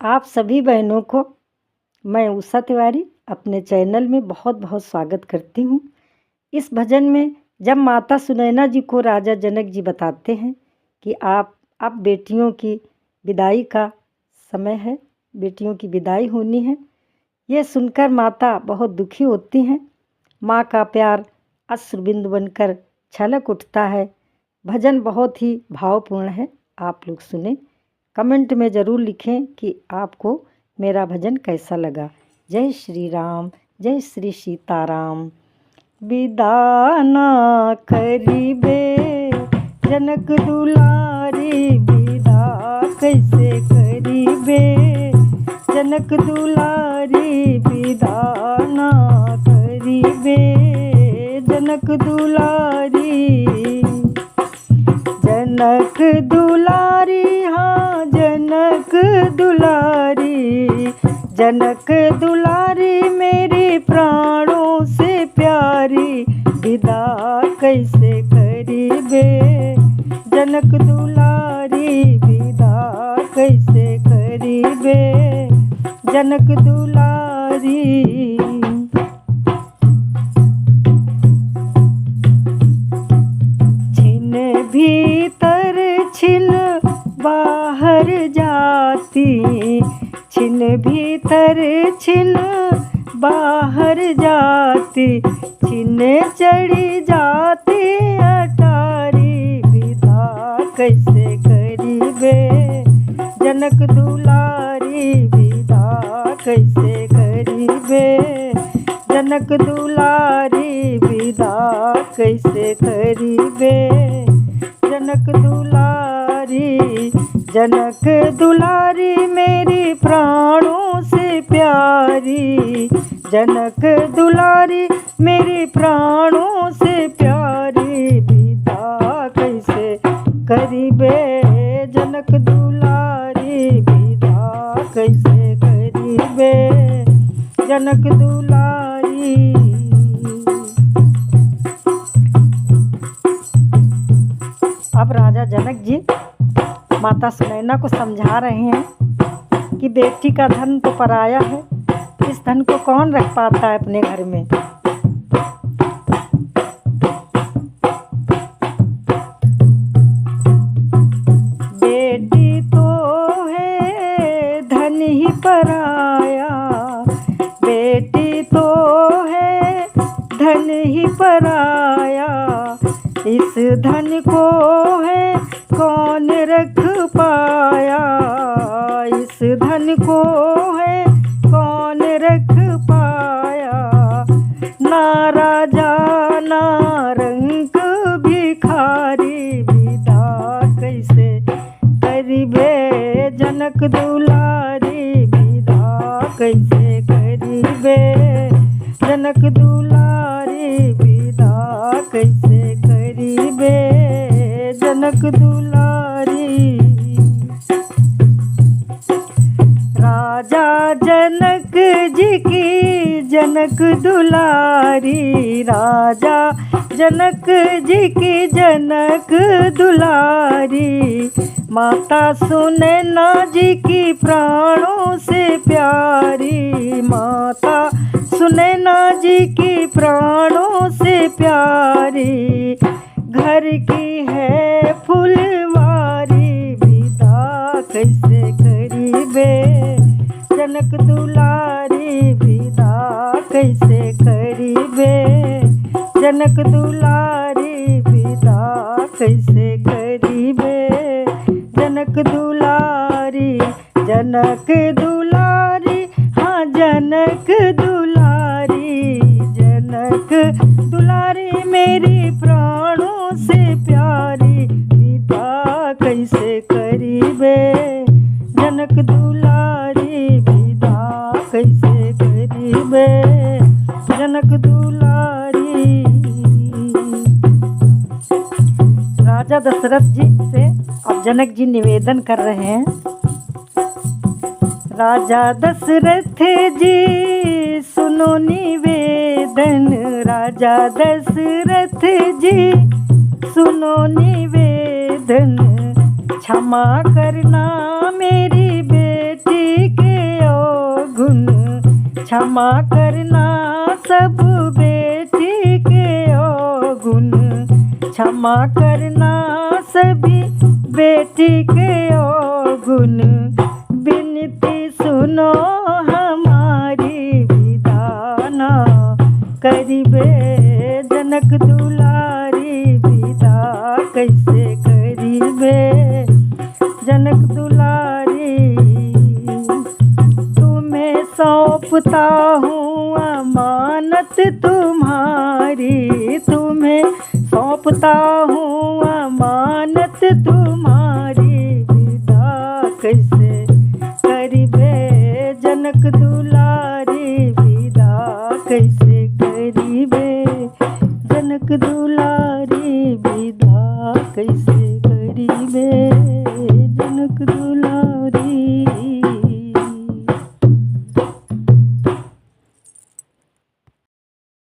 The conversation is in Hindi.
आप सभी बहनों को मैं उषा तिवारी अपने चैनल में बहुत बहुत स्वागत करती हूँ। इस भजन में जब माता सुनैना जी को राजा जनक जी बताते हैं कि अब बेटियों की विदाई का समय है, बेटियों की विदाई होनी है, ये सुनकर माता बहुत दुखी होती हैं। माँ का प्यार अश्रुबिंदु बनकर छलक उठता है। भजन बहुत ही भावपूर्ण है, आप लोग सुने। कमेंट में ज़रूर लिखें कि आपको मेरा भजन कैसा लगा। जय श्री राम, जय श्री सीताराम। विदाना करीबे जनक दुलारी, विदा कैसे करीबे जनक दुलारी, विदाना करीबे जनक दुलारी। जनक दुलारी, हाँ जनक दुलारी, जनक दुलारी मेरे प्राणों से प्यारी, विदा कैसे करीबे जनक दुलारी, विदा कैसे करीबे जनक दुलारी। भीतर छिन बाहर जाती, छिन भीतर छिन बाहर जाती, छिन चढ़ी जाती अटारी, विदा कैसे करीबे जनक दुलारी, विदा कैसे करीबे जनक दुलारी, विदा कैसे करीबे जनक दुलारी। जनक दुलारी मेरी प्राणों से प्यारी, जनक दुलारी मेरी प्राणों से प्यारी, विदा कैसे करीबे जनक दुलारी, विदा कैसे करीबे जनक दुलारी। अब राजा जनक जी माता सुनैना को समझा रहे हैं कि बेटी का धन तो पराया है, इस धन को कौन रख पाता है अपने घर में। बेटी तो है धन ही पराया, बेटी तो है धन ही पराया, इस धन को है कौन रख पाया, इस धन को है कौन रख पाया। ना राजा ना रंक भिखारी, विदा कैसे करीबे जनक दुलारी, विदा कैसे करीबे जनक दुलारी, विदा कैसे करीबे जनक दुलारी। राजा जनक जी की जनक दुलारी, राजा जनक जी की जनक दुलारी, माता सुनैना जी की प्राणों से प्यारी, माता सुनैना जी की प्राणों से प्यारी, घर की है फुलवारी, विदा कैसे करीबे जनक दुलारी, विदा कैसे करीबे जनक दुलारी, विदा कैसे करीबे जनक दुलारी। जनक दुलारी, हाँ जनक दुलारी, जनक दुलारी मेरी प्राणों से प्यारी, विदा कैसे करीबे जनक दुलारी, विदा कैसे करीबे जनक दुलारी। राजा दशरथ जी से अब जनक जी निवेदन कर रहे हैं। राजा दशरथ जी सुनो निवेदन, राजा दशरथ जी सुनो निवेदन, क्षमा करना मेरी बेटी क्षमा करना सब बेटी के अवगुण, क्षमा करना सभी बेटी के अवगुण। विनती सुनो हमारी विदाना, करिबे जनक दुलारी विदा, कैसे करिबे जनक दुलारी। तुम्हें सौंपता हूँ अमानत तुम्हारी, तुम्हें सौंपता हूँ अमानत तुम्हारी विदा, कैसे करिबे जनक दुलारी।